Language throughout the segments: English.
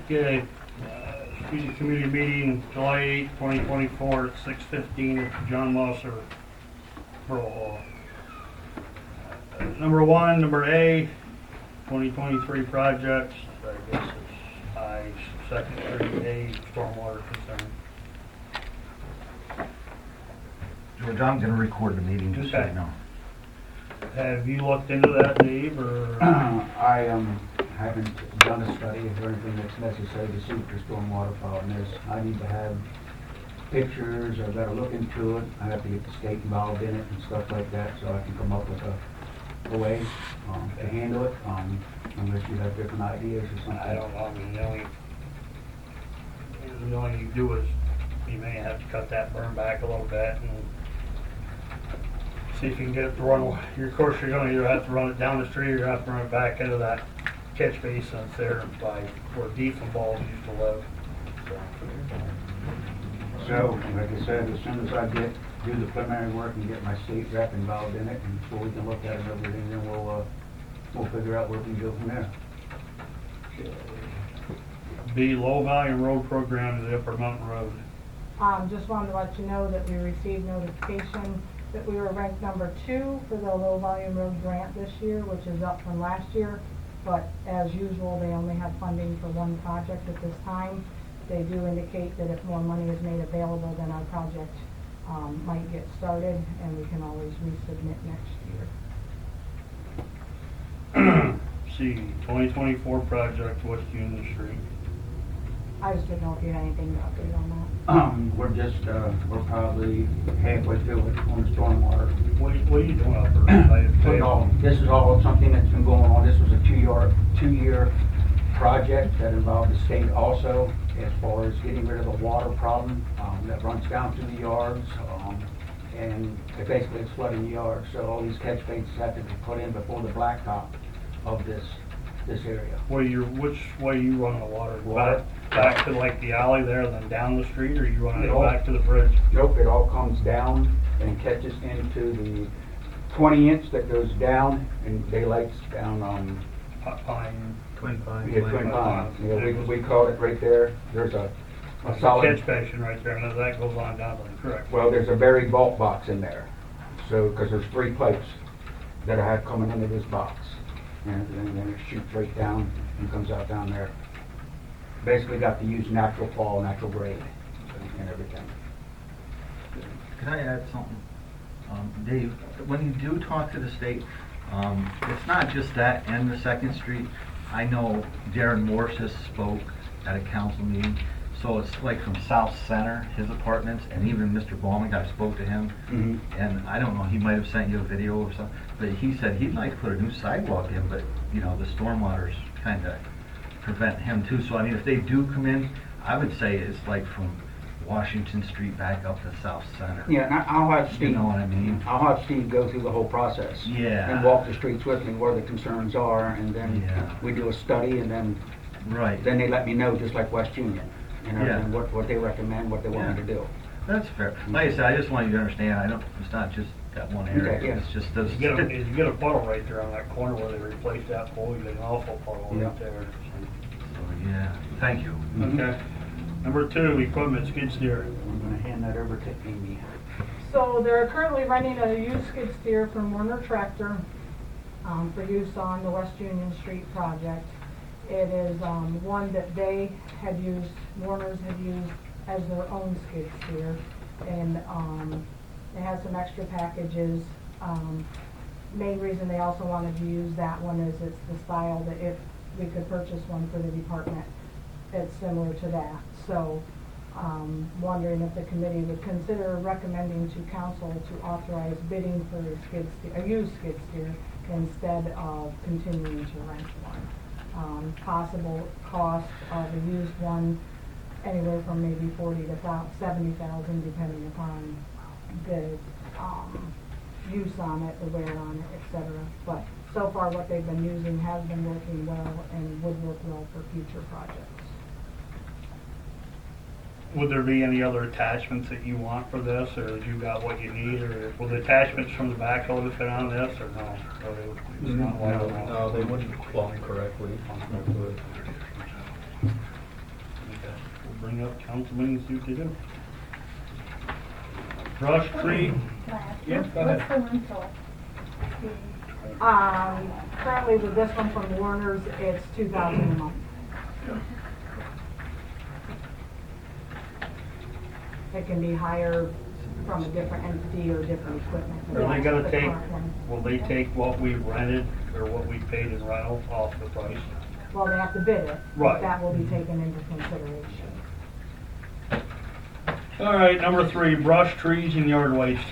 Okay, student committee meeting, July 8th, 2024 at 6:15 at John Mosser Borough Hall. Number A, 2023 projects, I guess it's I, second A, stormwater concern. George, I'm gonna record the meeting, just so Okay. you know. Have you looked into that, Dave, or? I haven't done a study or anything that's necessary to see what the stormwater problem is. I need to have pictures, I've got to look into it, I have to get the state involved in it and stuff like that, so I can come up with a way to handle it, unless you have different ideas or something. I don't know, I mean, the only you do is, you may have to cut that burn back a little bit and see if you can get it to run, of course, you're gonna either have to run it down the street or you have to run it back into that catch basin that's there by where beef and balls used to live. So, like I said, as soon as I do the preliminary work and get my state rep involved in it, and so we can look at it and everything, then we'll figure out where we can go from there. B, low volume road program is the Upper Mountain Road. Just wanted to let you know that we received notification that we were ranked number 2 for the low volume road grant this year, which is up from last year. But as usual, they only have funding for one project at this time. They do indicate that if more money is made available, then our project might get started, and we can always resubmit next year. C, 2024 project, West Union Street. I just didn't know if you had anything to update on that. We're probably halfway through it on the stormwater. What are you doing up there? This is all something that's been going on. This was a two-year project that involved the state also, as far as getting rid of the water problem that runs down through the yards, and basically it's flooding the yards. So all these catch basins have to be put in before the blacktop of this area. Which way you run the water? Back to like the alley there, then down the street, or you run it back to the bridge? Nope, it all comes down and catches into the 20-inch that goes down and daylights down on Twin Pines. Yeah, Twin Pines. Yeah, we call it right there. There's a solid catch basin right there, and that goes on down there, correct? Well, there's a buried vault box in there. So, because there's 3 pipes that I have coming into this box, and then it shoots right down and comes out down there. Basically, got to use natural fall, natural grade, and everything. Can I add something? Dave, when you do talk to the state, it's not just that and the 2nd Street. I know Darren Morse has spoke at a council meeting, so it's like from South Center, his apartments, and even Mr. Ballman, I spoke to him, and I don't know, he might have sent you a video or something, but he said he'd like to put a new sidewalk in, but, you know, the stormwater's kind of prevent him too. So, I mean, if they do come in, I would say it's like from Washington Street back up to South Center. Yeah, and I'll have Steve. You know what I mean? I'll have Steve go through the whole process. Yeah. And walk the streets with me where the concerns are, and then we do a study, and then then they let me know, just like West Union, and what they recommend, what they want me to do. That's fair. Like I said, I just want you to understand, it's not just that one area. Okay, yeah. It's just those. You get a puddle right there on that corner where they replaced that pole, you get an awful puddle right there. So, yeah, thank you. Okay. Number 2, equipment, skid steer. I'm gonna hand that over to Amy. So they're currently renting a used skid steer from Werner Tractor for use on the West Union Street project. It is one that they had used, Werner's had used as their own skid steer, and it has some extra packages. Main reason they also wanted to use that one is it's the style that if we could purchase one for the department, it's similar to that. So wondering if the committee would consider recommending to council to authorize bidding for a used skid steer instead of continuing to rent one. Possible cost of a used one anywhere from maybe $40,000 to $70,000, depending upon the use on it, the wear on it, etc. But so far, what they've been using has been working well and would work well for future projects. Would there be any other attachments that you want for this, or you got what you need, or will the attachments from the backhoe fit on this, or no? No, they wouldn't plumb correctly. bring up councilmen and see what they do. Brush tree, yeah, go ahead. What's the rental? Currently with this one from Warner's, it's $2,000 a month. It can be higher from a different entity or different equipment. Are they That's gonna the take, current one. will they take what we rented or what we paid in rental off the price? Well, they have to bid it. but Right. That will be taken into consideration. All right, number 3, brush, trees, and yard waste.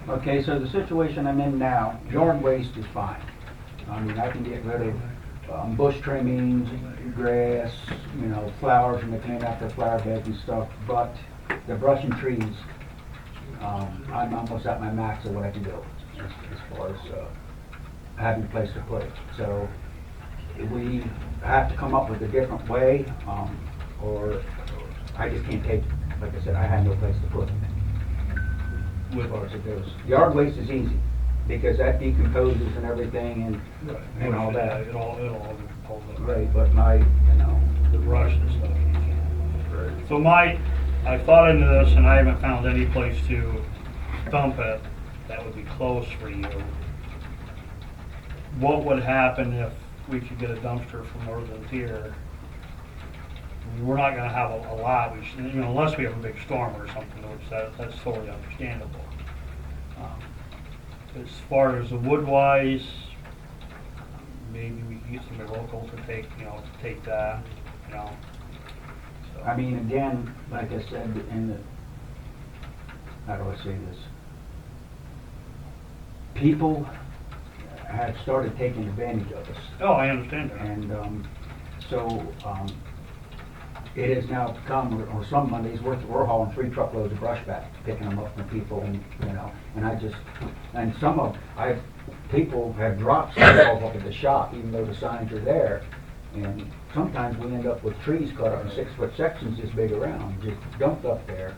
Okay, so the situation I'm in now, yard waste is fine. I mean, I can get rid of bush trimmings, grass, you know, flowers, and they clean out their flower beds and stuff, but the brush and trees, I'm almost at my max of what I can do as far as having a place to put it. So we have to come up with a different way, or I just can't take, like I said, I have no place to put it. As far as it goes. Yard waste is easy, because that decomposes and everything and all that. It all decomposes. Right, but my, you know, The brush and stuff, you can't. So I thought into this and I haven't found any place to dump it that would be close for you. What would happen if we could get a dumpster from Northern Tier? I mean, we're not gonna have a lot, we should, you know, unless we have a big storm or something, which that's totally understandable. As far as the wood wise, maybe we can get somebody local to take, take that, you know. So- I mean, again, like I said, how do I say this? People have started taking advantage of us. Oh, I understand that. And it has now become, or some Mondays, we're hauling 3 truckloads of brush back, picking them up from people, and, you know, and people have dropped stuff off at the shop, even though the signs are there. And sometimes we end up with trees cut up in 6-foot sections this big around, just dumped up there.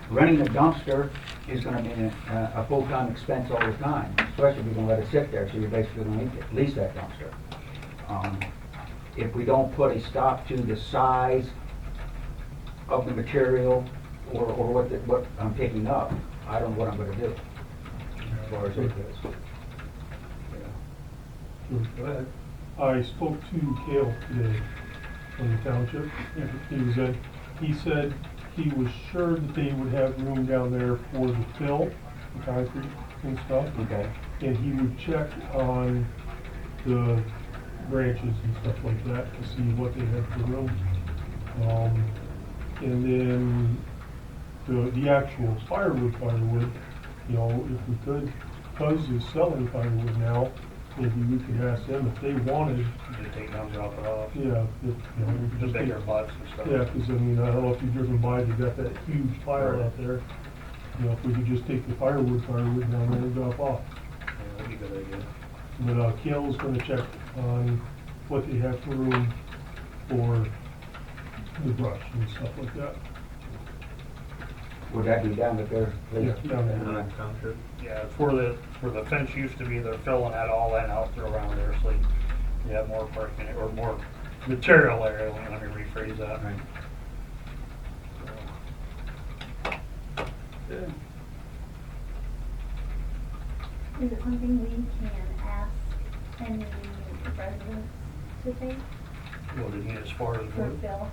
Renting a dumpster is gonna be a full-time expense all the time, especially if you're gonna let it sit there, so you're basically gonna lease that dumpster. If we don't put a stop to the size of the material or what I'm picking up, I don't know what I'm gonna do as far as it goes. Go ahead. I spoke to Cale today from the township. He said he was sure that they would have room down there for the fill, the concrete and stuff. Okay. And he would check on the branches and stuff like that to see what they had for room. And then the actual firewood, you know, if we could, Cuz is selling firewood now, maybe we could ask them if they wanted. Just take them, drop it off. Yeah, we could The just bigger take- butts and stuff. Yeah, because I mean, I don't know if you've driven by, they got that huge pile Right. out there. You know, if we could just take the firewood down there and drop off. Yeah, that'd be a good idea. But Cale's gonna check on what they have for room for the brush and stuff like that. Would that be down at their place? Yeah, down there. Yeah, it's where the fence used to be, they're filling that all in out there around there, so you have more parking, or more material area, let me rephrase that. Right. Good. Is it something we can ask any residents to take What do you mean as far as for wood? fill?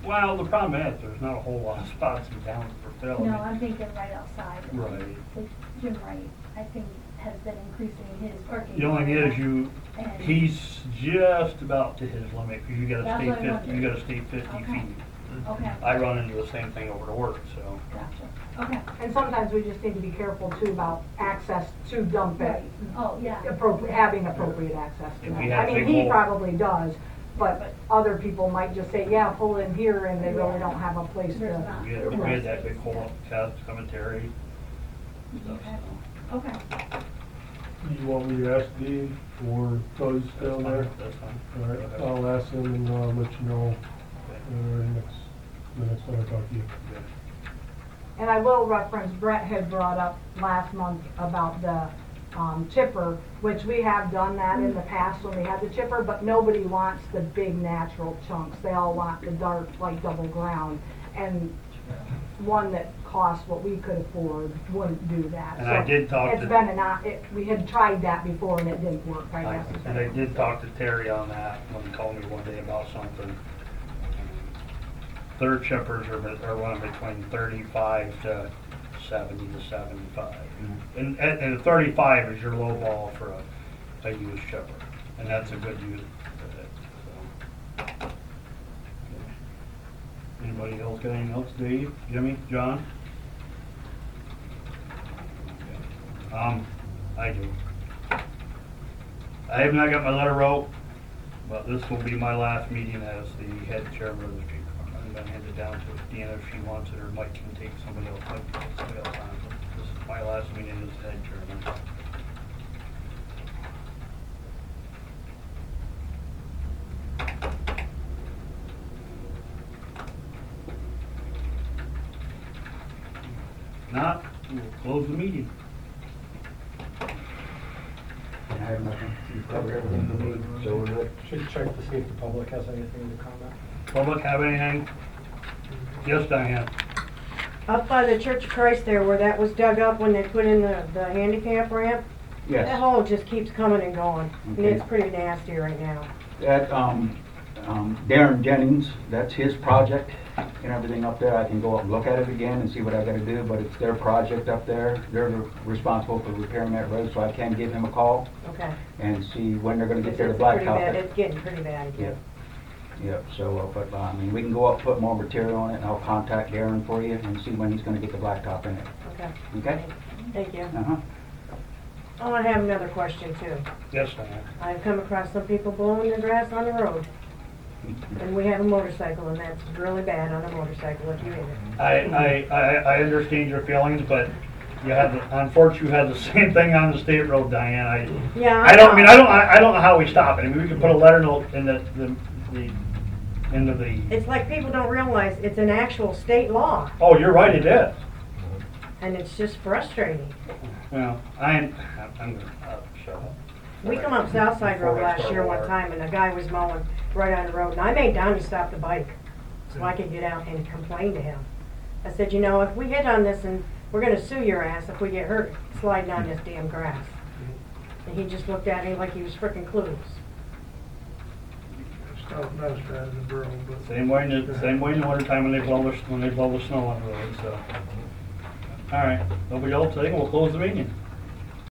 Well, the problem is, there's not a whole lot of spots in town for fill. No, I'm thinking right outside. Right. Like Jim Wright, I think, has been increasing his parking. The only thing area. is And- he's just about to his limit, because you gotta That's stay what I 50, wondered. 50 Okay. feet. Okay, I run into the same thing over to work, so. gotcha, okay. And sometimes we just need to be careful too about access to dump it. Right, oh, yeah. Having appropriate access to If that. we had I mean, big he hole- probably does, but other people might just say, yeah, pull in here, and they really don't have a place to. There's not. We had that big hole up Cat Cemetery. Stuff, Okay. so. Okay, You want me to ask Dave or Cuz down there? That's fine. All right, Okay. I'll ask him and let you know Okay. the next time I talk to you. And I will reference, Brett had brought up last month about the chipper, which we have done that in the past when we had the chipper, but nobody wants the big natural chunks. They all want the dark, like double ground. And one that cost what we could afford wouldn't do that. And I did talk It's to- been we had tried that before and it didn't work, I guess. And I did talk to Terry on that when he called me one day about something. Their chippers are running between 35 to 70 to 75. And 35 is your low ball for a used chipper. And that's a good use of it. So. Anybody else got anything else? Dave, Jimmy, John? I do. I have not got my letter wrote, but this will be my last meeting as the head chairman of the street department. I'm gonna hand it down to Deanna if she wants it, or Mike can take somebody else, Mike can take somebody else on. This is my last meeting as head chairman. Not, we'll close the meeting. I have nothing. You've covered everything we need, so we're good. Should check to see if the public has anything to comment. Public have anything? Yes, Diane? Up by the Church of Christ there, where that was dug up when they put in the handicap ramp, that Yes, hole just keeps coming and going, and Okay. it's pretty nasty right now. that, Darren Jennings, that's his project and everything up there. I can go up and look at it again and see what I gotta do, but it's their project up there. They're responsible for repairing that road, so I can give him a call Okay. and see when they're gonna get It's there to pretty blacktop bad, it. it's getting pretty bad Yeah, again. yeah, so, but, I mean, we can go up, put more material on it, and I'll contact Darren for you and see when he's gonna get the blacktop in it, Okay, okay? thank you. Uh-huh. I have another question too. Yes, Diane. I've come across some people blowing the grass on the road, and we have a motorcycle, and that's really bad on a motorcycle if you hit it. I understand your feelings, but you had, unfortunately, you had the same thing on the state road, Diane. Yeah. I don't know how we stop it. I mean, we can put a letter note in the end of the, It's like people don't realize it's an actual state law, oh, you're right, it is. and it's just frustrating. Well, I'm gonna, shut up. We come up South Side Road Before I last start year one war. time, and a guy was mowing right on the road, and I made Donnie stop the bike so I could get out and complain to him. I said, you know, if we hit on this, and we're gonna sue your ass if we get hurt sliding on this damn grass. And he just looked at me like he was frickin' clueless. Same way in the wintertime when they blow the snow on the road, so. All right, nobody else, I think we'll close the meeting.